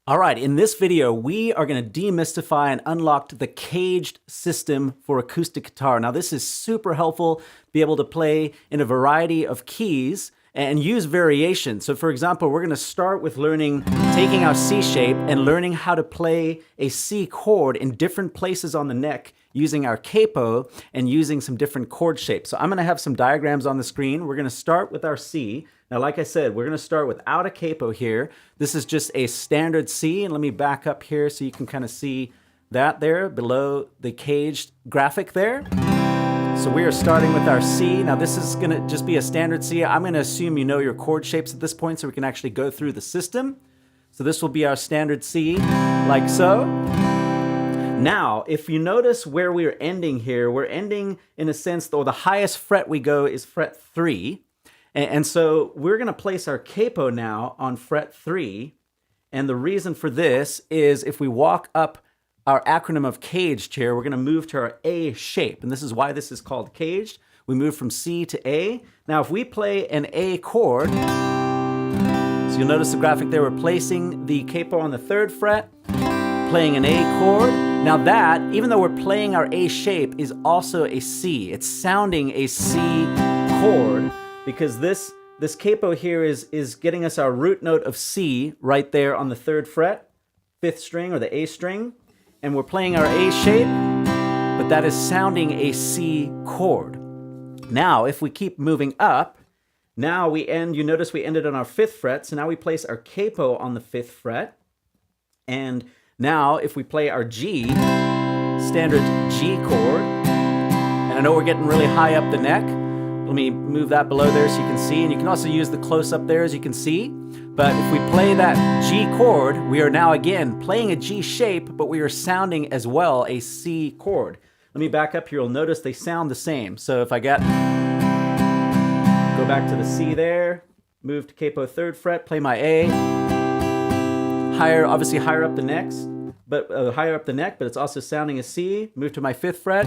All right, in this video, we are going to demystify and unlock the CAGED system for acoustic guitar. Now, this is super helpful to be able to play in a variety of keys and use variations. So for example, we're going to start with taking our C shape and learning how to play a C chord in different places on the neck using our capo and using some different chord shapes. So I'm going to have some diagrams on the screen. We're going to start with our C. Now, like I said, we're going to start without a capo here. This is just a standard C, and let me back up here so you can kind of see that there below the CAGED graphic there. So we are starting with our C. Now this is going to just be a standard C. I'm going to assume you know your chord shapes at this point so we can actually go through the system. So this will be our standard C, like so. Now, if you notice where we're ending here, we're ending in a sense, though the highest fret we go is fret 3. And so we're going to place our capo now on fret 3. And the reason for this is if we walk up our acronym of CAGED here, we're going to move to our A shape. And this is why this is called CAGED. We move from C to A. Now, if we play an A chord, so you'll notice the graphic there, we're placing the capo on the 3rd fret, playing an A chord. Now that, even though we're playing our A shape, is also a C. It's sounding a C chord because this capo here is getting us our root note of C right there on the 3rd fret, 5th string or the A string. And we're playing our A shape, but that is sounding a C chord. Now, if we keep moving up, now you notice we ended on our 5th fret, so now we place our capo on the 5th fret. And now, if we play our G, standard G chord, and I know we're getting really high up the neck. Let me move that below there so you can see, and you can also use the close-up there as you can see. But if we play that G chord, we are now again playing a G shape, but we are sounding as well a C chord. Let me back up here, you'll notice they sound the same. So if I go back to the C there, move to capo 3rd fret, play my A, obviously higher up the neck, but it's also sounding a C, move to my 5th fret,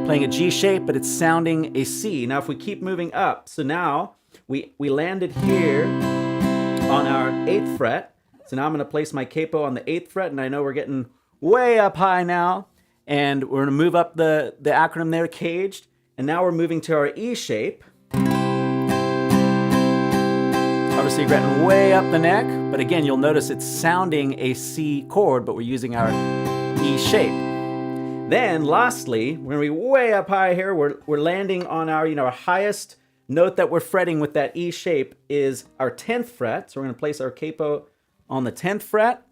playing a G shape, but it's sounding a C. Now if we keep moving up, so now we landed here on our 8th fret. So now I'm going to place my capo on the 8th fret, and I know we're getting way up high now. And we're going to move up the acronym there, CAGED. And now we're moving to our E shape. Obviously, you're getting way up the neck. But again, you'll notice it's sounding a C chord, but we're using our E shape. Then, lastly, we're going to be way up high here. We're landing on our highest note that we're fretting with that E shape is our 10th fret. So we're going to place our capo on the 10th fret,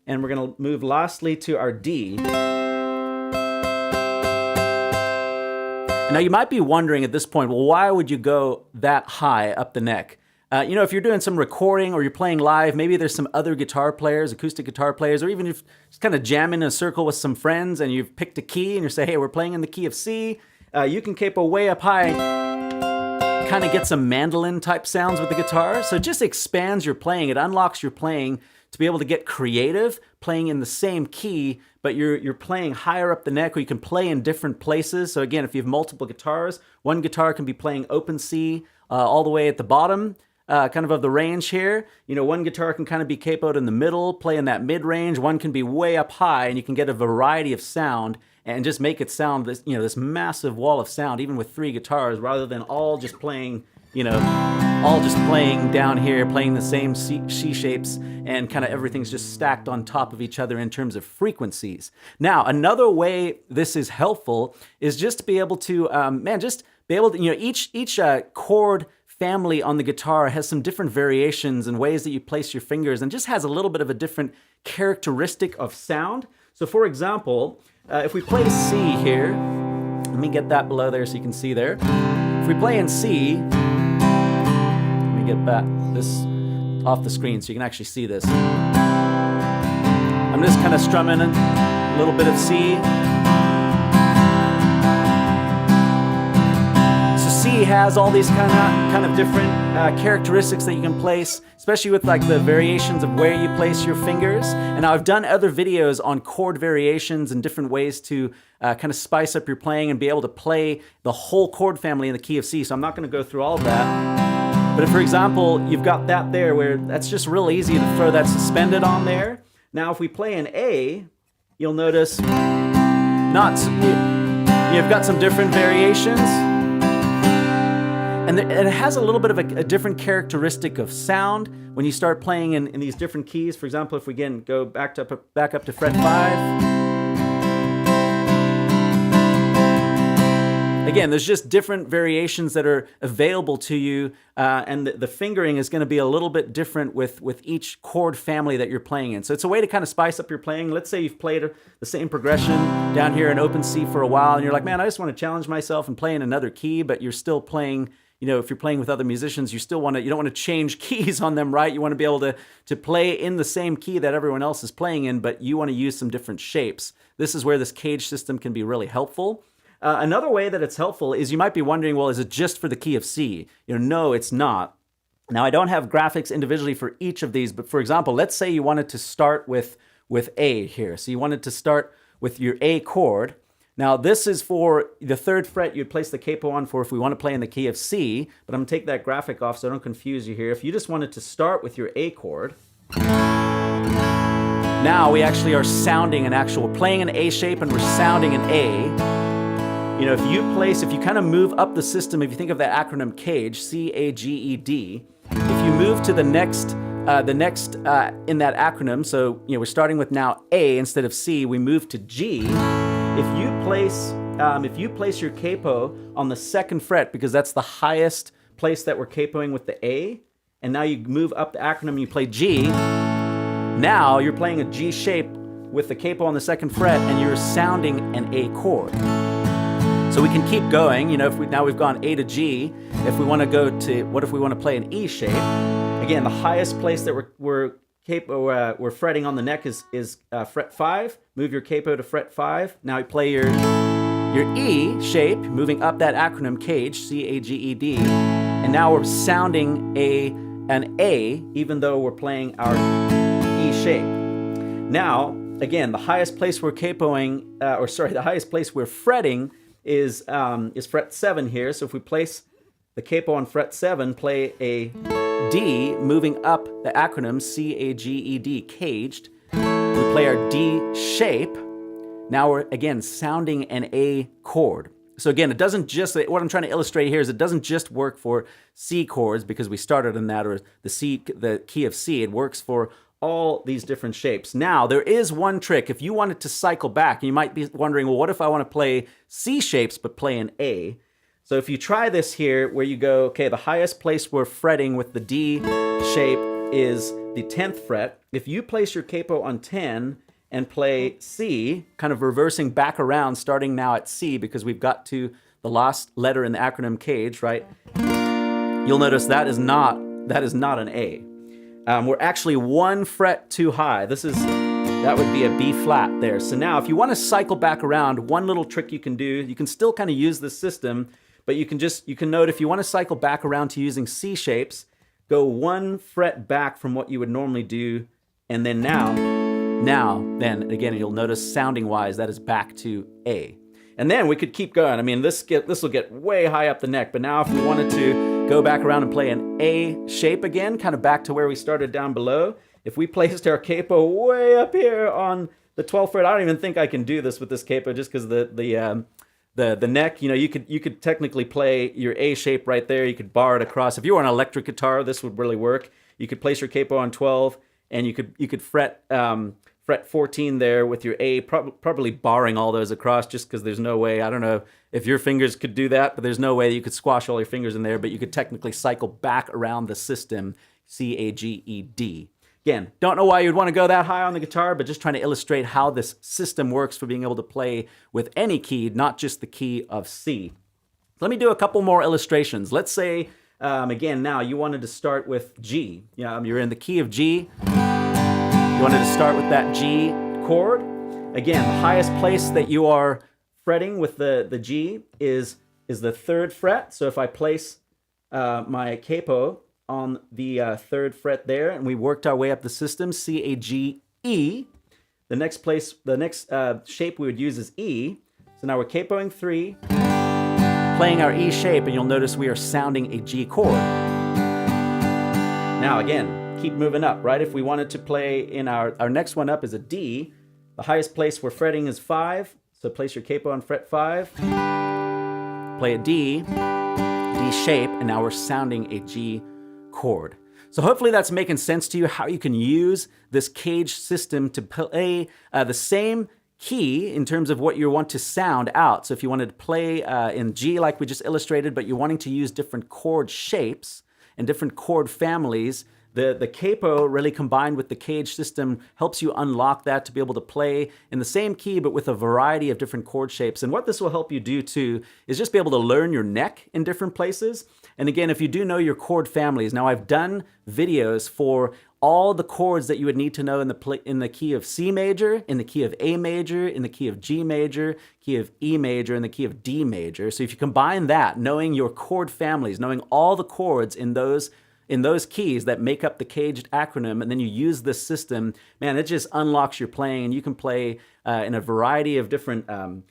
and we're going to move lastly to our D. Now you might be wondering at this point, well, why would you go that high up the neck? If you're doing some recording or you're playing live, maybe there's some other guitar players, acoustic guitar players, or even if you're just kind of jamming in a circle with some friends and you've picked a key and you say, hey, we're playing in the key of C, you can capo way up high, kind of get some mandolin type sounds with the guitar. So it just expands your playing. It unlocks your playing to be able to get creative, playing in the same key, but you're playing higher up the neck, or you can play in different places. So again, if you have multiple guitars, one guitar can be playing open C all the way at the bottom, kind of the range here. One guitar can kind of be capoed in the middle, play in that mid-range. One can be way up high, and you can get a variety of sound and just make it sound this massive wall of sound, even with 3 guitars, rather than all just playing down here, playing the same C shapes, and kind of everything's just stacked on top of each other in terms of frequencies. Now, another way this is helpful is just to be able to, each chord family on the guitar has some different variations and ways that you place your fingers, and just has a little bit of a different characteristic of sound. So for example, if we play C here, let me get that below there so you can see there. If we play in C, let me get this off the screen so you can actually see this. I'm just kind of strumming a little bit of C. So C has all these kind of different characteristics that you can place, especially with like the variations of where you place your fingers. And now I've done other videos on chord variations and different ways to kind of spice up your playing and be able to play the whole chord family in the key of C. So I'm not going to go through all of that. But if, for example, you've got that there where that's just real easy to throw that suspended on there. Now, if we play an A, you'll notice you've got some different variations. And it has a little bit of a different characteristic of sound when you start playing in these different keys. For example, if we again go back up to fret 5. Again, there's just different variations that are available to you, and the fingering is going to be a little bit different with each chord family that you're playing in. So it's a way to kind of spice up your playing. Let's say you've played the same progression down here in open C for a while, and you're like, man, I just want to challenge myself and play in another key, but you're still playing. You know, if you're playing with other musicians, you don't want to change keys on them, right? You want to be able to play in the same key that everyone else is playing in, but you want to use some different shapes. This is where this CAGED system can be really helpful. Another way that it's helpful is you might be wondering, well, is it just for the key of C? No, it's not. Now, I don't have graphics individually for each of these, but for example, let's say you wanted to start with A here. So you wanted to start with your A chord. Now, this is for the 3rd fret you'd place the capo on for if we want to play in the key of C, but I'm going to take that graphic off so I don't confuse you here. If you just wanted to start with your A chord, now we actually are sounding we're playing an A shape and we're sounding an A. If you kind of move up the system, if you think of that acronym CAGED, C-A-G-E-D, if you move to the next in that acronym, so we're starting with now A instead of C, we move to G. If you place your capo on the 2nd fret, because that's the highest place that we're capoing with the A, and now you move up the acronym and you play G, now you're playing a G shape with the capo on the 2nd fret and you're sounding an A chord. So we can keep going. Now we've gone A to G. If we want to go to, what if we want to play an E shape? Again, the highest place that we're fretting on the neck is fret 5. Move your capo to fret 5. Now you play your E shape, moving up that acronym CAGED, C-A-G-E-D, and now we're sounding an A, even though we're playing our E shape. Now, again, the highest place we're capoing, the highest place we're fretting is fret 7 here. So if we place the capo on fret 7, play a D, moving up the acronym C-A-G-E-D, CAGED. We play our D shape. Now we're, again, sounding an A chord. So again, it doesn't just, what I'm trying to illustrate here is it doesn't just work for C chords because we started in that, or the key of C. It works for all these different shapes. Now, there is one trick. If you wanted to cycle back, you might be wondering, well, what if I want to play C shapes but play an A? So if you try this here, where you go, okay, the highest place we're fretting with the D shape is the 10th fret. If you place your capo on 10 and play C, kind of reversing back around, starting now at C because we've got to the last letter in the acronym CAGED, right? You'll notice that is not an A. We're actually 1 fret too high. That would be a B flat there. So now if you want to cycle back around, one little trick you can do, you can still kind of use this system, but you can note if you want to cycle back around to using C shapes, go 1 fret back from what you would normally do, and then then again, you'll notice sounding wise, that is back to A. And then we could keep going. I mean, this will get way high up the neck, but now if we wanted to go back around and play an A shape again, kind of back to where we started down below, if we placed our capo way up here on the 12th fret, I don't even think I can do this with this capo just because the neck, you could technically play your A shape right there. You could bar it across. If you were on an electric guitar, this would really work. You could place your capo on 12 and you could fret 14 there with your A, probably barring all those across just because there's no way, I don't know if your fingers could do that, but there's no way you could squash all your fingers in there, but you could technically cycle back around the system, C-A-G-E-D. Again, don't know why you'd want to go that high on the guitar, but just trying to illustrate how this system works for being able to play with any key, not just the key of C. Let me do a couple more illustrations. Let's say, again, now you wanted to start with G. You're in the key of G. You wanted to start with that G chord. Again, the highest place that you are fretting with the G is the 3rd fret. So if I place my capo on the 3rd fret there, and we worked our way up the system, C-A-G-E. The next shape we would use is E. So now we're capoing 3, playing our E shape, and you'll notice we are sounding a G chord. Now again, keep moving up, right? If we wanted to play in our next one up is a D, the highest place we're fretting is 5. So place your capo on fret 5, play a D, D shape, and now we're sounding a G chord. So hopefully that's making sense to you, how you can use this CAGED system to play the same key in terms of what you want to sound out. So if you wanted to play in G like we just illustrated, but you're wanting to use different chord shapes and different chord families, the capo really combined with the CAGED system helps you unlock that to be able to play in the same key but with a variety of different chord shapes. And what this will help you do too is just be able to learn your neck in different places. And again, if you do know your chord families, now I've done videos for all the chords that you would need to know in the key of C major, in the key of A major, in the key of G major, key of E major, and the key of D major. So if you combine that, knowing your chord families, knowing all the chords in those keys that make up the CAGED acronym, and then you use this system, man, it just unlocks your playing, and you can play in a variety of different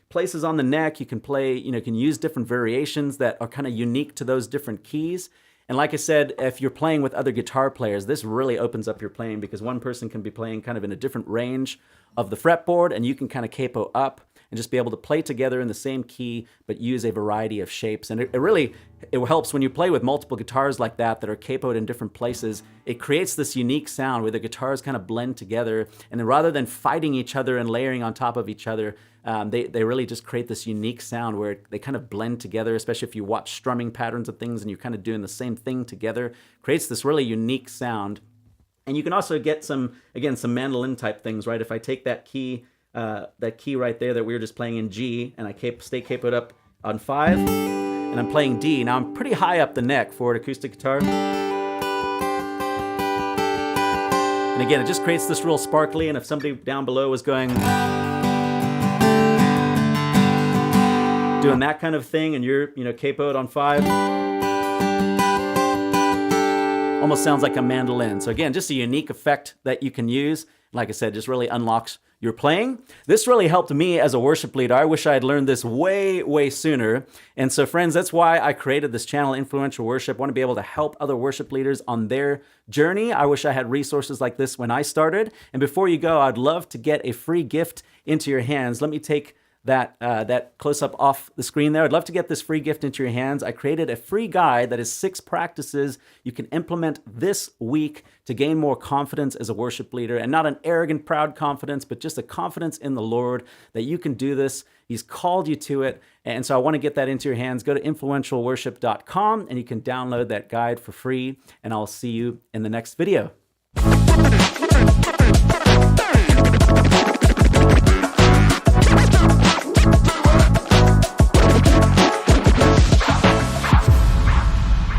places on the neck. You can play, you can use different variations that are kind of unique to those different keys. And like I said, if you're playing with other guitar players, this really opens up your playing because one person can be playing kind of in a different range of the fretboard, and you can kind of capo up and just be able to play together in the same key, but use a variety of shapes. And it helps when you play with multiple guitars like that are capoed in different places. It creates this unique sound where the guitars kind of blend together, and then rather than fighting each other and layering on top of each other, they really just create this unique sound where they kind of blend together, especially if you watch strumming patterns of things and you're kind of doing the same thing together. Creates this really unique sound. And you can also get some mandolin type things, right? If I take that key right there that we were just playing in G, and I stay capoed up on 5, and I'm playing D. Now I'm pretty high up the neck for an acoustic guitar. And again, it just creates this real sparkly, and if somebody down below was doing that kind of thing, and you're capoed on 5, almost sounds like a mandolin. So again, just a unique effect that you can use. Like I said, just really unlocks your playing. This really helped me as a worship leader. I wish I had learned this way sooner. And so friends, that's why I created this channel, Influential Worship. I want to be able to help other worship leaders on their journey. I wish I had resources like this when I started. And before you go, I'd love to get a free gift into your hands. Let me take that close-up off the screen there. I'd love to get this free gift into your hands. I created a free guide that is 6 practices you can implement this week to gain more confidence as a worship leader, and not an arrogant, proud confidence, but just a confidence in the Lord that you can do this. He's called you to it. And so I want to get that into your hands. Go to influentialworship.com and you can download that guide for free, and I'll see you in the next video.